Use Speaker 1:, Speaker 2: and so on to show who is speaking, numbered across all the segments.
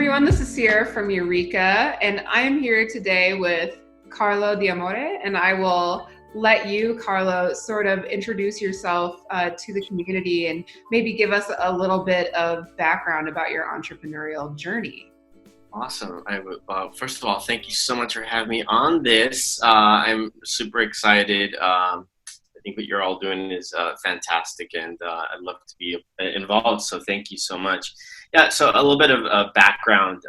Speaker 1: everyone, this is Sierra from Ureeka, and I am here today with Carlo D'Amore, and I will let you, Carlo, sort of introduce yourself to the community and maybe give us a little bit of background about your entrepreneurial journey.
Speaker 2: Awesome. First of all, thank you so much for having me on this. I'm super excited. I think what you're all doing is fantastic, and I'd love to be involved. So thank you so much. Yeah. So a little bit of background.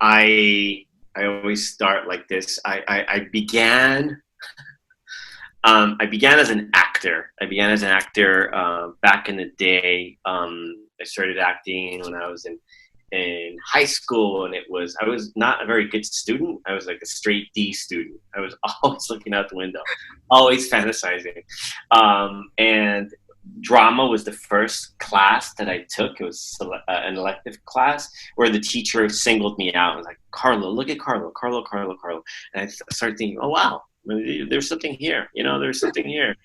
Speaker 2: I always start like this. I began. I began as an actor. Back in the day. I started acting when I was in high school, and I was not a very good student. I was like a straight D student. I was always looking out the window, always fantasizing. And drama was the first class that I took. It was an elective class where the teacher singled me out and was like, Carlo, look at Carlo. And I started thinking, oh, wow, there's something here. There's something here.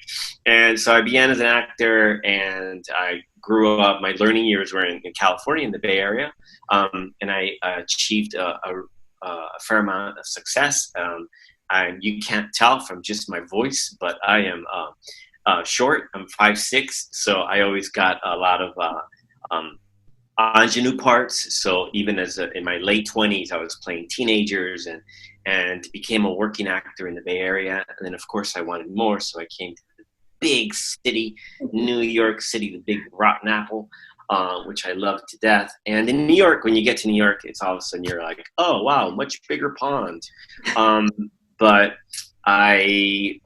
Speaker 2: And so I began as an actor, and I grew up. My learning years were in California, in the Bay Area. And I achieved a fair amount of success. And you can't tell from just my voice, but I am short. I'm 5'6", so I always got a lot of ingenue parts. So even in my late 20s, I was playing teenagers and became a working actor in the Bay Area. And then, of course, I wanted more, so I came to the big city, New York City, the big rotten apple. Which I love to death. And in New York, when you get to New York, it's all of a sudden you're like, oh, wow, much bigger pond. But I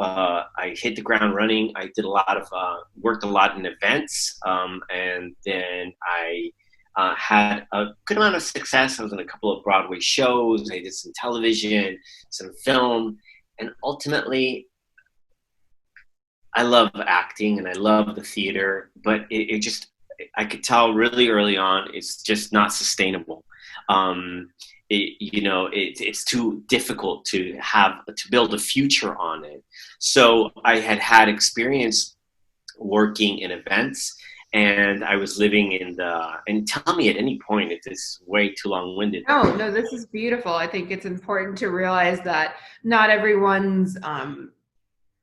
Speaker 2: hit the ground running. I did worked a lot in events. And then I had a good amount of success. I was in a couple of Broadway shows. I did some television, some film. And ultimately, I love acting and I love the theater, but I could tell really early on it's just not sustainable. It's too difficult to build a future on it. So I had experience working in events, and I was living and tell me at any point if this is way too long-winded.
Speaker 1: No, this is beautiful. I think it's important to realize that not everyone's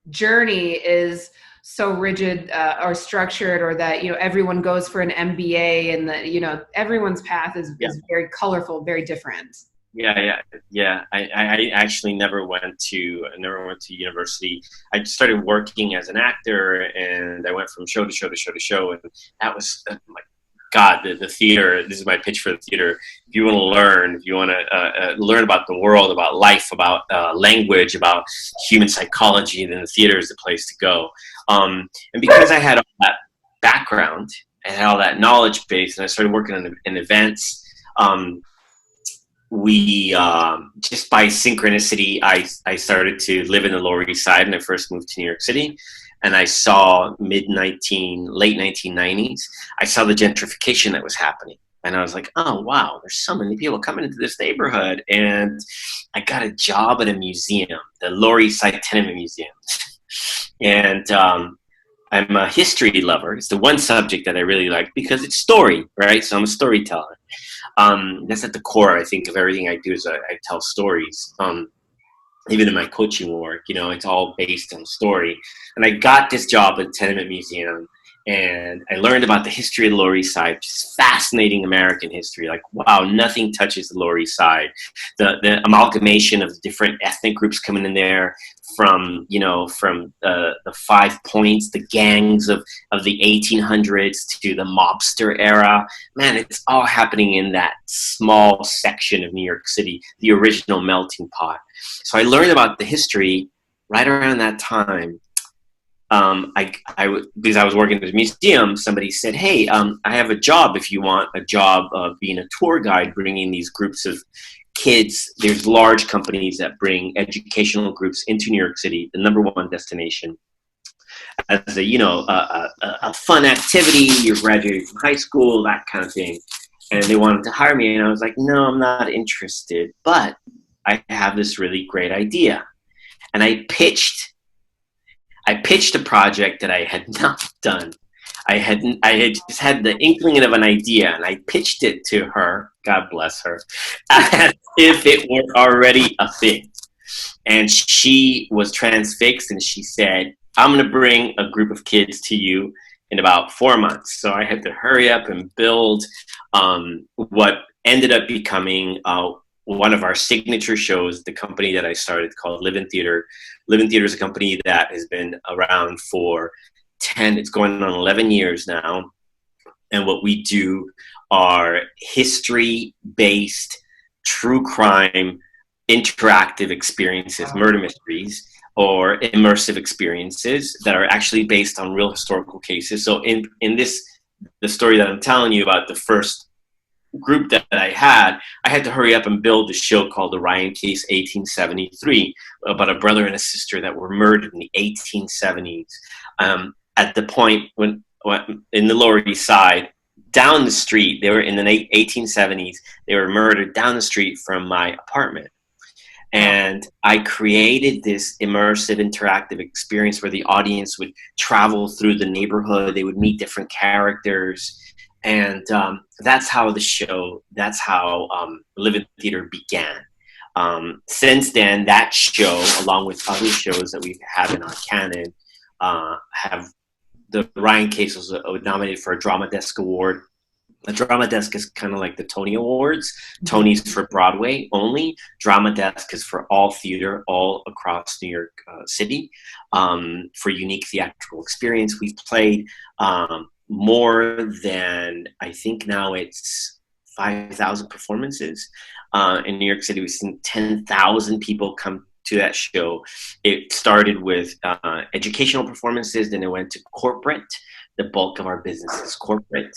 Speaker 1: journey is so rigid or structured, or that everyone goes for an MBA, and that everyone's path is very colorful, very different.
Speaker 2: Yeah. I actually never went to university. I started working as an actor, and I went from show to show, and that was God, the theater. This is my pitch for the theater. If you want to learn about the world, about life, about language, about human psychology, then the theater is the place to go. And because I had all that background and had all that knowledge base, and I started working in events, we just by synchronicity, I started to live in the Lower East Side, and I first moved to New York City. And I saw late 1990s, I saw the gentrification that was happening. And I was like, oh, wow, there's so many people coming into this neighborhood. And I got a job at a museum, the Lower East Side Tenement Museum. And I'm a history lover. It's the one subject that I really like because it's story, right? So I'm a storyteller. That's at the core, I think, of everything I do is I tell stories. Even in my coaching work, it's all based on story. And I got this job at the Tenement Museum, and I learned about the history of the Lower East Side, just fascinating American history. Like, wow, nothing touches the Lower East Side. The amalgamation of different ethnic groups coming in there, from the 5 Points, the gangs of the 1800s to the mobster era. Man, it's all happening in that small section of New York City, the original melting pot. So I learned about the history right around that time. Because I was working at a museum, somebody said, hey, I have a job if you want a job of being a tour guide, bringing these groups of kids. There's large companies that bring educational groups into New York City, the #1 destination, as a fun activity. You're graduating from high school, that kind of thing. And they wanted to hire me, and I was like, no, I'm not interested, but I have this really great idea. And I pitched a project that I had not done. I had just had the inkling of an idea, and I pitched it to her. God bless her, as if it were already a thing. And she was transfixed, and she said, "I'm going to bring a group of kids to you in about 4 months." So I had to hurry up and build what ended up becoming one of our signature shows, the company that I started called Live in Theater. Live in Theater is a company that has been around for it's going on 11 years now. And what we do are history-based, true crime, interactive experiences, murder mysteries, or immersive experiences that are actually based on real historical cases. So in this, the story that I'm telling you about, the first group that I had to hurry up and build a show called The Ryan Case 1873, about a brother and a sister that were murdered in the 1870s. At the point when in the Lower East Side, down the street, they were in the 1870s, they were murdered down the street from my apartment. And I created this immersive, interactive experience where the audience would travel through the neighborhood. They would meet different characters. And that's how Live in Theater began. Since then, that show, along with other shows that we have in our canon, have the Ryan Case was nominated for a Drama Desk Award. A Drama Desk is kind of like the Tony Awards. Tony's for Broadway only. Drama Desk is for all theater, all across New York City, for unique theatrical experience. We've played more than, I think now it's 5,000 performances in New York City. We've seen 10,000 people come to that show. It started with educational performances, then it went to corporate. The bulk of our business is corporate,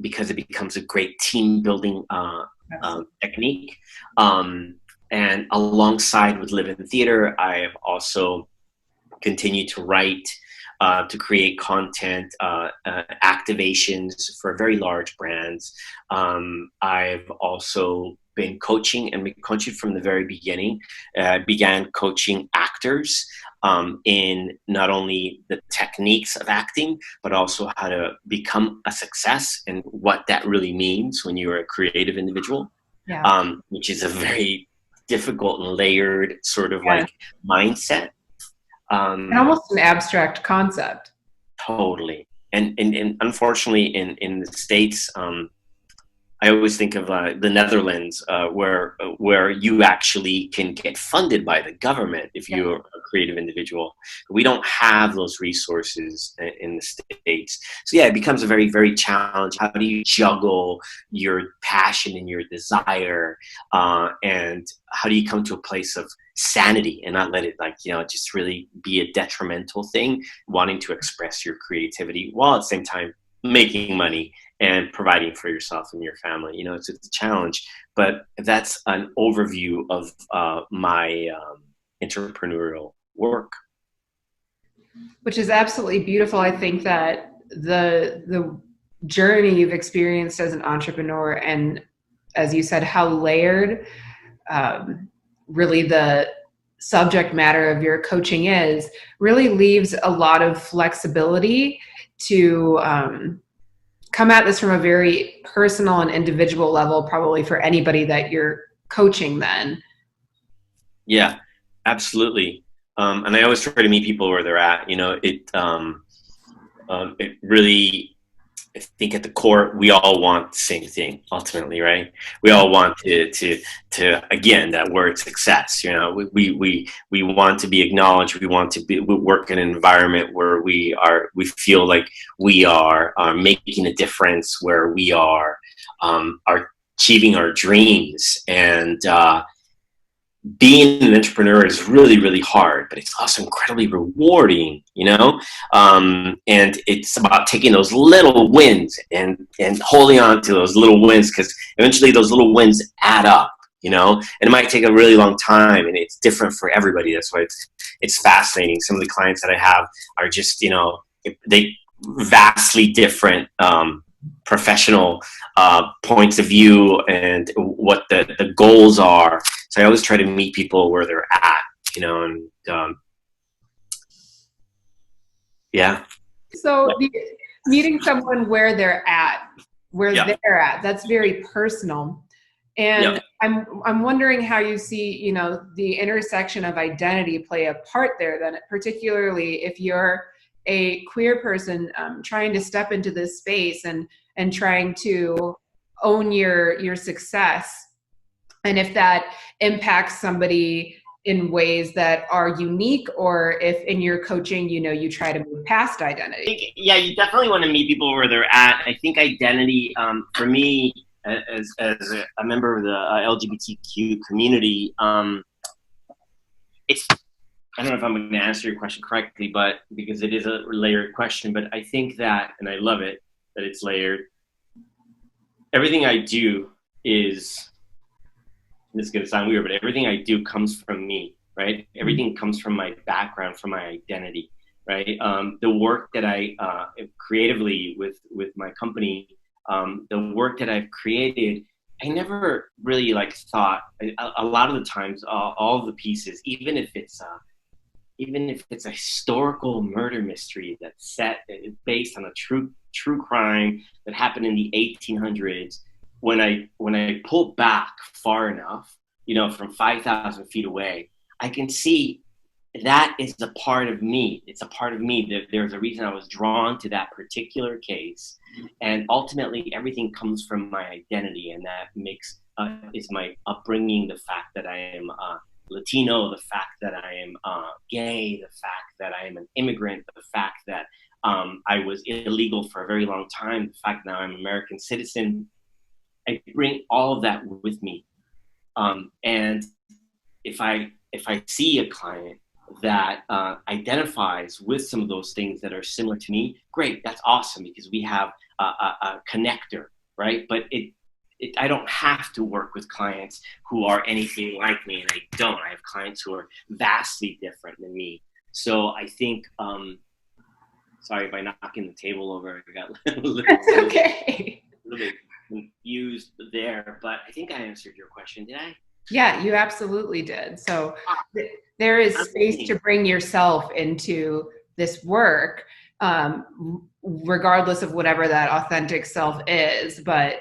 Speaker 2: because it becomes a great team building technique. And alongside with Live in Theater, I have also continued to write, to create content, activations for very large brands. I've also been coaching, and been coaching from the very beginning. Began coaching actors in not only the techniques of acting, but also how to become a success and what that really means when you're a creative individual, which is a very difficult and layered sort of like mindset.
Speaker 1: And almost an abstract concept.
Speaker 2: Totally. And unfortunately in the States, I always think of the Netherlands, where you actually can get funded by the government if you're a creative individual. We don't have those resources in the States. So yeah, it becomes a very, very challenge. How do you juggle your passion and your desire? And how do you come to a place of sanity and not let it just really be a detrimental thing, wanting to express your creativity while at the same time making money and providing for yourself and your family. It's a challenge, but that's an overview of my entrepreneurial work.
Speaker 1: Which is absolutely beautiful. I think that the journey you've experienced as an entrepreneur, and as you said, how layered really the subject matter of your coaching is, really leaves a lot of flexibility to come at this from a very personal and individual level, probably for anybody that you're coaching then.
Speaker 2: Yeah, absolutely. And I always try to meet people where they're at. It really, I think at the core, we all want the same thing ultimately, right? We all want to again, that word success. We want to be acknowledged. We want to work in an environment where we feel like we are making a difference, where we are achieving our dreams. And being an entrepreneur is really, really hard, but it's also incredibly rewarding, and it's about taking those little wins and holding on to those little wins, because eventually those little wins add up, and it might take a really long time, and it's different for everybody. That's why it's fascinating. Some of the clients that I have are just, they vastly different professional points of view and what the goals are. So I always try to meet people where they're at, and yeah.
Speaker 1: So meeting someone where they're at,
Speaker 2: Yep.
Speaker 1: that's very personal. And
Speaker 2: Yep.
Speaker 1: I'm wondering how you see, you know, the intersection of identity play a part there, then, particularly if you're a queer person trying to step into this space and trying to own your success, and if that impacts somebody in ways that are unique, or if in your coaching, you know, you try to move past identity.
Speaker 2: Yeah, you definitely want to meet people where they're at. I think identity, for me, as a member of the LGBTQ community, it's, I don't know if I'm going to answer your question correctly, but because it is a layered question, but I think that, and I love it, that it's layered. Everything I do is, this is going to sound weird, but everything I do comes from me, right? Everything comes from my background, from my identity, right? The work that I creatively with my company, the work that I've created, I never really like thought. A lot of the times, all of the pieces, even if it's a historical murder mystery that's based on a true crime that happened in the 1800s, when I pull back far enough, you know, from 5,000 feet away, I can see that is a part of me. It's a part of me. There's a reason I was drawn to that particular case, and ultimately everything comes from my identity, and that makes is my upbringing, the fact that I am Latino, the fact that I am gay, the fact that I am an immigrant, the fact that I was illegal for a very long time, the fact that now I'm an American citizen. I bring all of that with me, and if I see a client that identifies with some of those things that are similar to me, great, that's awesome, because we have a connector, right? But I don't have to work with clients who are anything like me, and I don't. I have clients who are vastly different than me. So I think, sorry if I knocking the table over, I got a little bit confused there, but I think I answered your question. Did I?
Speaker 1: Yeah, you absolutely did. So there is space to bring yourself into this work, regardless of whatever that authentic self is. But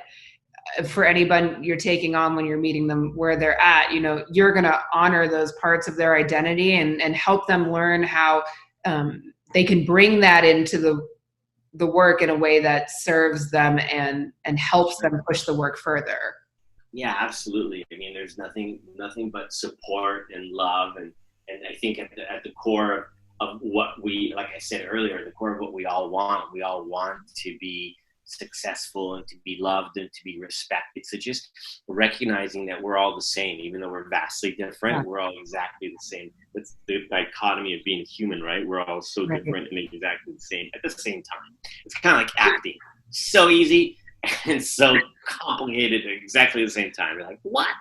Speaker 1: for anybody you're taking on when you're meeting them where they're at, you know, you're going to honor those parts of their identity and help them learn how they can bring that into the work in a way that serves them and helps them push the work further.
Speaker 2: Yeah, absolutely. I mean, there's nothing but support and love, and I think at the core of what we, like I said earlier, the core of what we all want to be successful and to be loved and to be respected. So just recognizing that we're all the same, even though we're vastly different, yeah. We're all exactly the same. That's the dichotomy of being human, right? We're all so different and exactly the same at the same time. It's kind of like acting. So easy and so complicated at exactly the same time. You're like, what?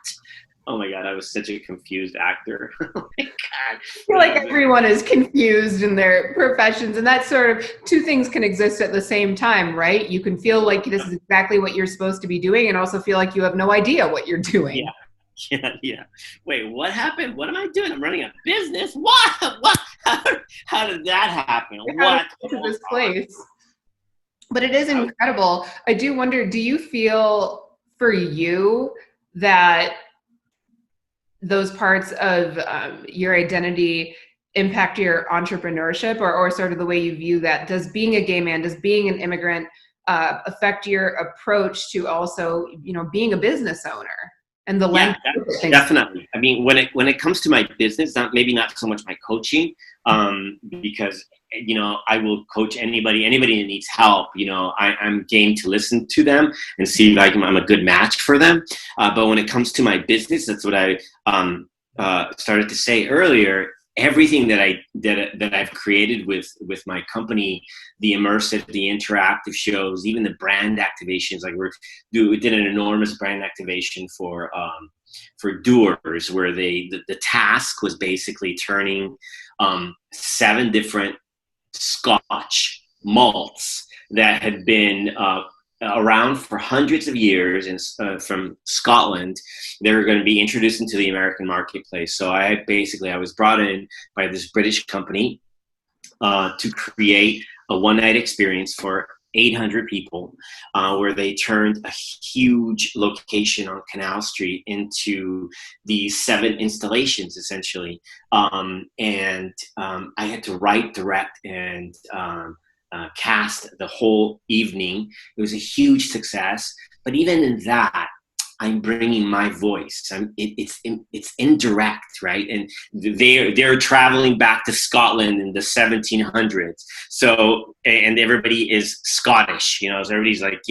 Speaker 2: Oh my God, I was such a confused actor. Oh my God.
Speaker 1: I feel like everyone is confused in their professions, and that sort of two things can exist at the same time, right? You can feel like this is exactly what you're supposed to be doing, and also feel like you have no idea what you're doing.
Speaker 2: Yeah. Wait, what happened? What am I doing? I'm running a business? What? How did that happen? What?
Speaker 1: To this place. But it is incredible. I do wonder, do you feel for you that those parts of your identity impact your entrepreneurship, or sort of the way you view that? Does being a gay man, does being an immigrant affect your approach to also, you know, being a business owner and the length?
Speaker 2: Yeah, definitely. I mean, when it comes to my business, maybe not so much my coaching, because, you know, I will coach anybody that needs help. You know, I'm game to listen to them and see if I'm a good match for them. But when it comes to my business, that's what I started to say earlier. Everything that I've created with my company, the immersive, the interactive shows, even the brand activations, like we did an enormous brand activation for Doers, where the task was basically turning 7 different Scotch malts that had been around for hundreds of years from Scotland. They were going to be introduced into the American marketplace. So I was brought in by this British company to create a one-night experience for 800 people, where they turned a huge location on Canal Street into these 7 installations, essentially. I had to write, direct, and cast the whole evening. It was a huge success. But even in that, I'm bringing my voice. It's indirect, right? And they're traveling back to Scotland in the 1700s. So, and everybody is Scottish, so everybody's like,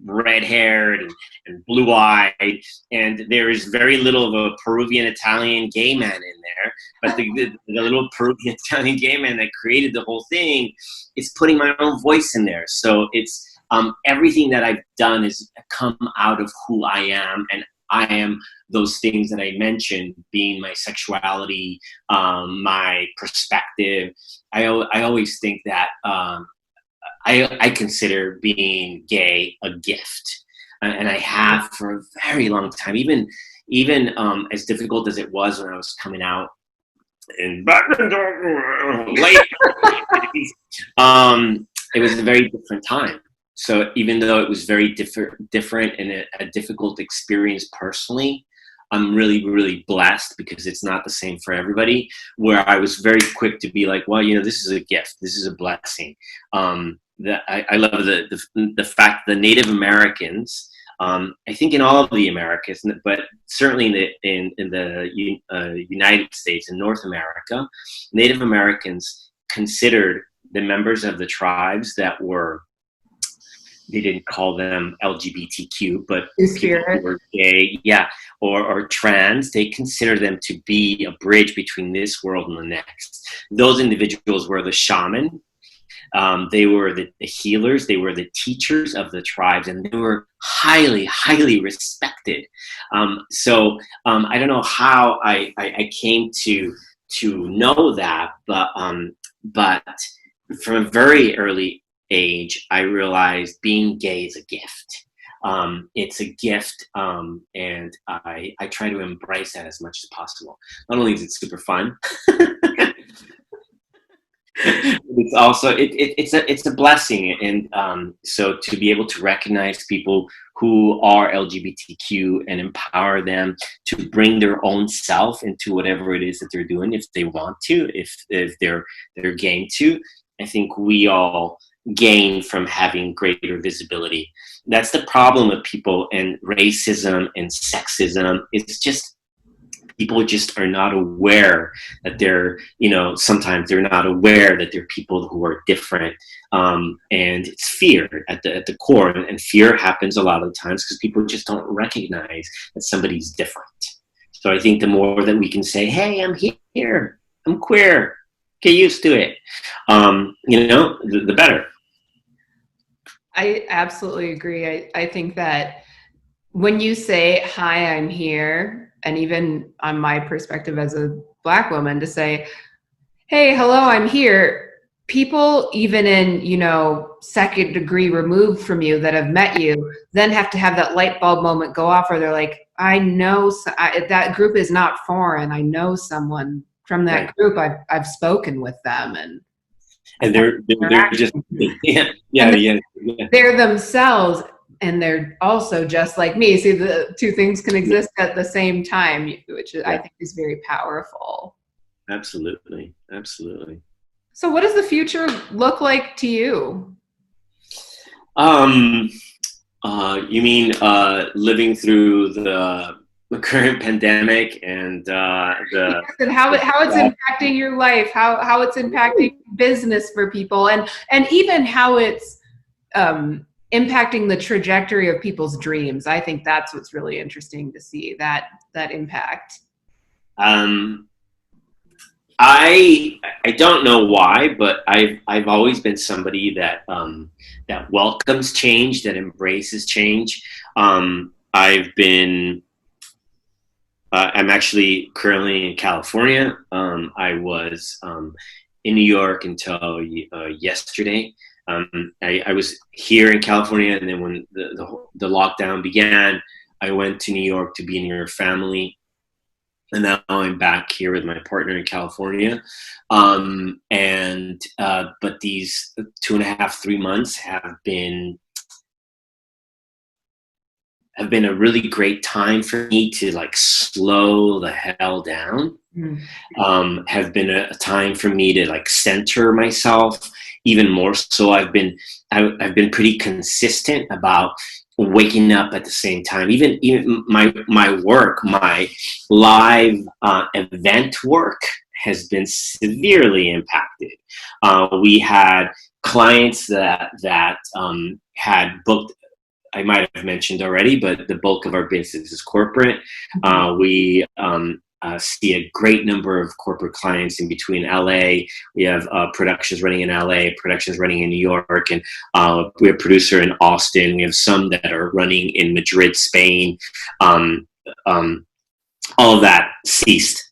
Speaker 2: red haired and blue eyed. And there is very little of a Peruvian Italian gay man in there. But the little Peruvian Italian gay man that created the whole thing is putting my own voice in there. So it's, everything that I've done has come out of who I am, and I am those things that I mentioned, being my sexuality, my perspective. I always think that I consider being gay a gift, and I have for a very long time. Even as difficult as it was when I was coming out in late, it was a very different time. So even though it was very different and a difficult experience personally, I'm really, really blessed because it's not the same for everybody, where I was very quick to be like, well, this is a gift. This is a blessing. I love the fact the Native Americans, I think in all of the Americas, but certainly in the United States and North America, Native Americans considered the members of the tribes that were, they didn't call them LGBTQ, but people who were gay, or trans, they consider them to be a bridge between this world and the next. Those individuals were the shaman. They were the healers. They were the teachers of the tribes, and they were highly, highly respected. So I don't know how I came to know that, but from a very early age, I realized being gay is a gift. It's a gift, and I try to embrace that as much as possible. Not only is it super fun, it's also it's a blessing, and so to be able to recognize people who are LGBTQ and empower them to bring their own self into whatever it is that they're doing, if they want to, if they're game to, I think we all gain from having greater visibility. That's the problem with people and racism and sexism. It's just people just are not aware that they're, sometimes they're not aware that they're people who are different. And it's fear at the core. And fear happens a lot of the times because people just don't recognize that somebody's different. So I think the more that we can say, hey, I'm here, I'm queer, get used to it, the better.
Speaker 1: I absolutely agree. I think that when you say, hi, I'm here, and even on my perspective as a Black woman, to say, hey, hello, I'm here, people even in, second degree removed from you that have met you, then have to have that light bulb moment go off where they're like, I know that group is not foreign. I know someone from that group. I've spoken with them, and
Speaker 2: they're just
Speaker 1: they're themselves, and they're also just like me. See, the two things can exist at the same time, which I think is very powerful.
Speaker 2: Absolutely.
Speaker 1: So what does the future look like to you?
Speaker 2: You mean living through the current pandemic and
Speaker 1: and how it's impacting your life, how it's impacting business for people, and even how it's impacting the trajectory of people's dreams. I think that's what's really interesting to see, that impact.
Speaker 2: I don't know why, but I've always been somebody that that welcomes change, that embraces change. I'm actually currently in California. I was in New York until yesterday. I was here in California, and then when the lockdown began, I went to New York to be near family. And now I'm back here with my partner in California. But these 2.5, 3 months have been a really great time for me to like slow the hell down. Have been a time for me to like center myself even more. So I've been pretty consistent about waking up at the same time. Even my work, my live event work has been severely impacted. We had clients that had booked. I might have mentioned already, but the bulk of our business is corporate. We see a great number of corporate clients in between LA. We have productions running in LA, productions running in New York, and we have a producer in Austin. We have some that are running in Madrid, Spain. All of that ceased.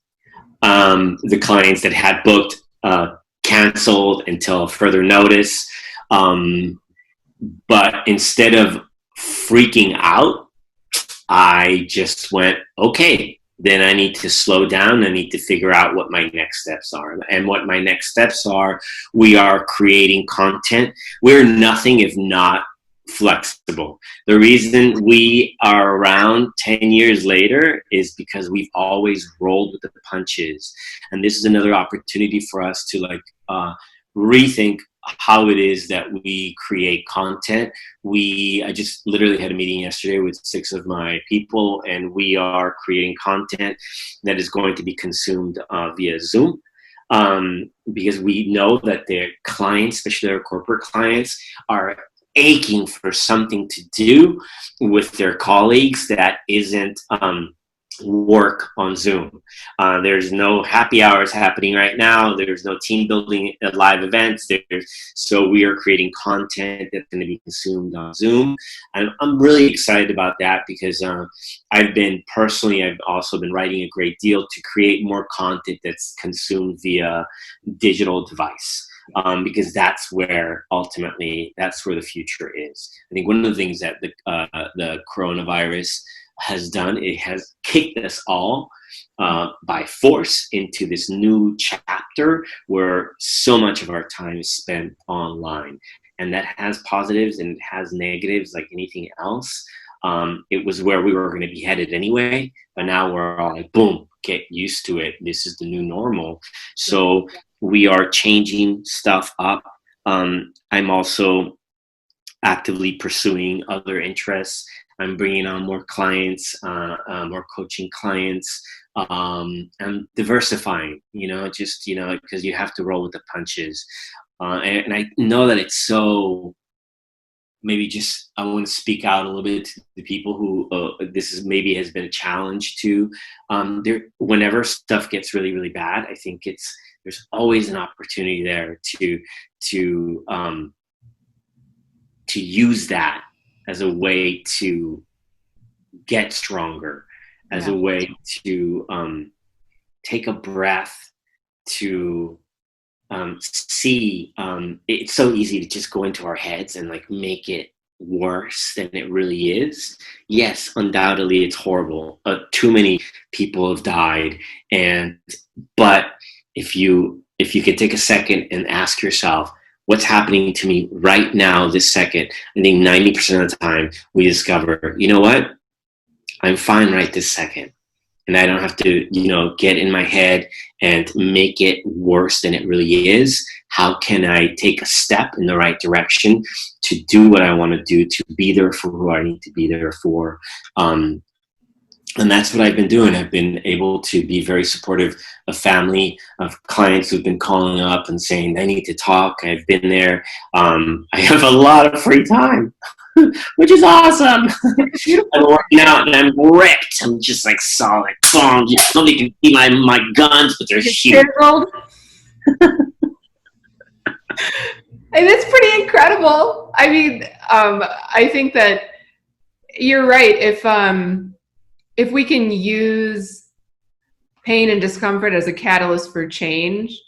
Speaker 2: The clients that had booked canceled until further notice. But instead of freaking out, I just went, okay, then I need to slow down. I need to figure out what my next steps are. And what my next steps are, we are creating content. We're nothing if not flexible. The reason we are around 10 years later is because we've always rolled with the punches. And this is another opportunity for us to rethink how it is that we create content. I just literally had a meeting yesterday with 6 of my people, and we are creating content that is going to be consumed via Zoom. Because we know that their clients, especially their corporate clients, are aching for something to do with their colleagues that isn't work on Zoom. There's no happy hours happening right now. There's no team building live events. So we are creating content that's going to be consumed on Zoom. And I'm really excited about that because I've also been writing a great deal to create more content that's consumed via digital device. Because that's where the future is. I think one of the things that the coronavirus has done, it has kicked us all by force into this new chapter where so much of our time is spent online, and that has positives and it has negatives like anything else. It was where we were going to be headed anyway, but now we're all like, boom, get used to it. This is the new normal. So we are changing stuff up. I'm also actively pursuing other interests. I'm bringing on more clients, more coaching clients. I'm diversifying, because you have to roll with the punches. And I know that it's so, I want to speak out a little bit to the people who has been a challenge to. Whenever stuff gets really, really bad, I think there's always an opportunity there to use that as a way to get stronger, as a way to take a breath, to see. It's so easy to just go into our heads and make it worse than it really is. Yes, undoubtedly it's horrible. Too many people have died, but if you could take a second and ask yourself, what's happening to me right now, this second? I think 90% of the time we discover, you know what? I'm fine right this second. And I don't have to, get in my head and make it worse than it really is. How can I take a step in the right direction to do what I want to do, to be there for who I need to be there for? And that's what I've been doing. I've been able to be very supportive of family, of clients who've been calling up and saying they need to talk. I've been there. I have a lot of free time, which is awesome. I'm working out and I'm ripped. I'm just solid. Boom. Nobody can see my guns, but they're huge.
Speaker 1: And it's pretty incredible. I mean, I think that you're right. If we can use pain and discomfort as a catalyst for change,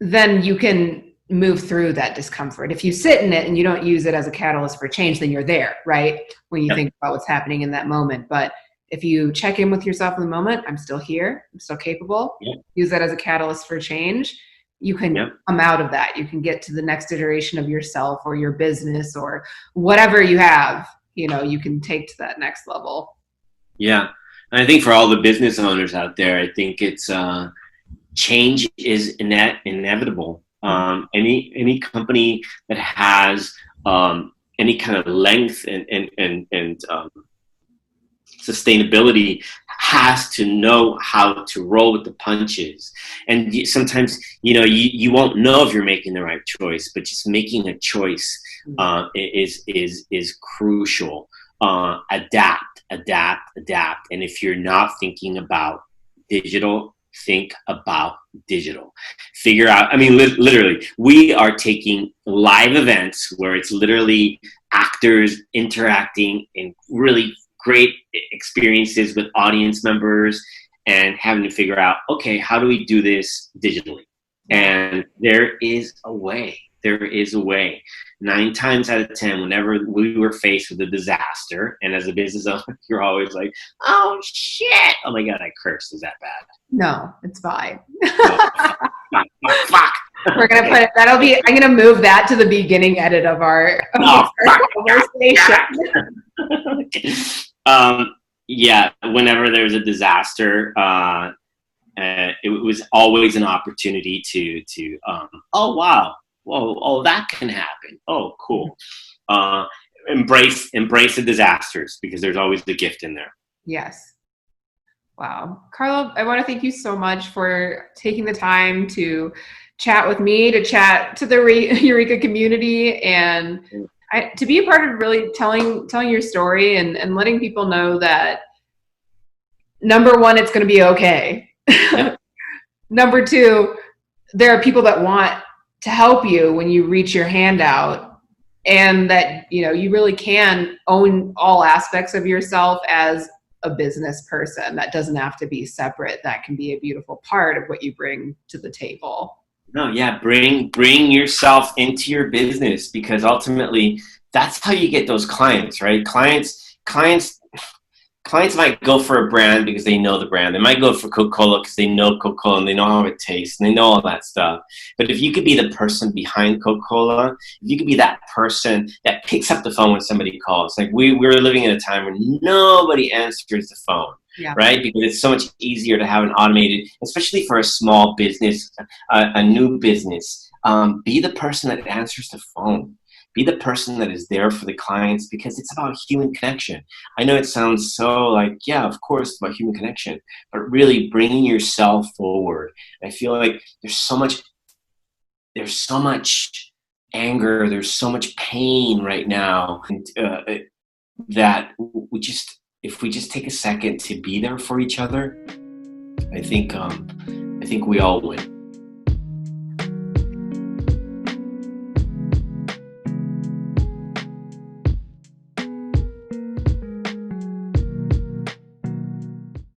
Speaker 1: then you can move through that discomfort. If you sit in it and you don't use it as a catalyst for change, then you're there, right? When you think about what's happening in that moment. But if you check in with yourself in the moment, I'm still here, I'm still capable,
Speaker 2: Yep.
Speaker 1: use that as a catalyst for change, you can
Speaker 2: Yep.
Speaker 1: come out of that. You can get to the next iteration of yourself or your business or whatever you have, you know, you can take to that next level.
Speaker 2: Yeah. And I think for all the business owners out there, I think it's change is inevitable. Any company that has any kind of length and sustainability has to know how to roll with the punches. And sometimes, you know, you won't know if you're making the right choice, but just making a choice is crucial. Adapt. And if you're not thinking about digital, think about digital. Figure out, I mean, literally, we are taking live events where it's literally actors interacting in really great experiences with audience members and having to figure out, okay, how do we do this digitally? And there is a way. There is a way. 9 times out of 10, whenever we were faced with a disaster, and as a business owner, you're always like, oh shit, oh my God, I cursed. Is that bad?
Speaker 1: No, it's fine.
Speaker 2: Oh, fuck.
Speaker 1: We're going to put it, that'll be, I'm going to move that to the beginning edit of our conversation.
Speaker 2: Yeah, whenever there's a disaster, it was always an opportunity to oh wow, whoa, oh that can happen. Oh cool. Embrace the disasters because there's always the gift in there.
Speaker 1: Yes. Wow. Carlo, I want to thank you so much for taking the time to chat with me, to chat to the Ureeka community, and to be a part of really telling your story and letting people know that, number one, it's going to be okay. Yep. Number two, there are people that want to help you when you reach your hand out, and that, you know, you really can own all aspects of yourself as a business person. That doesn't have to be separate. That can be a beautiful part of what you bring to the table.
Speaker 2: No, yeah, bring yourself into your business, because ultimately that's how you get those clients, right? Clients might go for a brand because they know the brand. They might go for Coca-Cola because they know Coca-Cola and they know how it tastes and they know all that stuff. But if you could be the person behind Coca-Cola, if you could be that person that picks up the phone when somebody calls. Like we're living in a time where nobody answers the phone, right? Because it's so much easier to have an automated, especially for a small business, a new business. Be the person that answers the phone. Be the person that is there for the clients, because it's about human connection. I know it sounds so like, yeah, of course, it's about human connection, but really bringing yourself forward. I feel like there's so much anger, there's so much pain right now, and, that if we just take a second to be there for each other, I think we all win.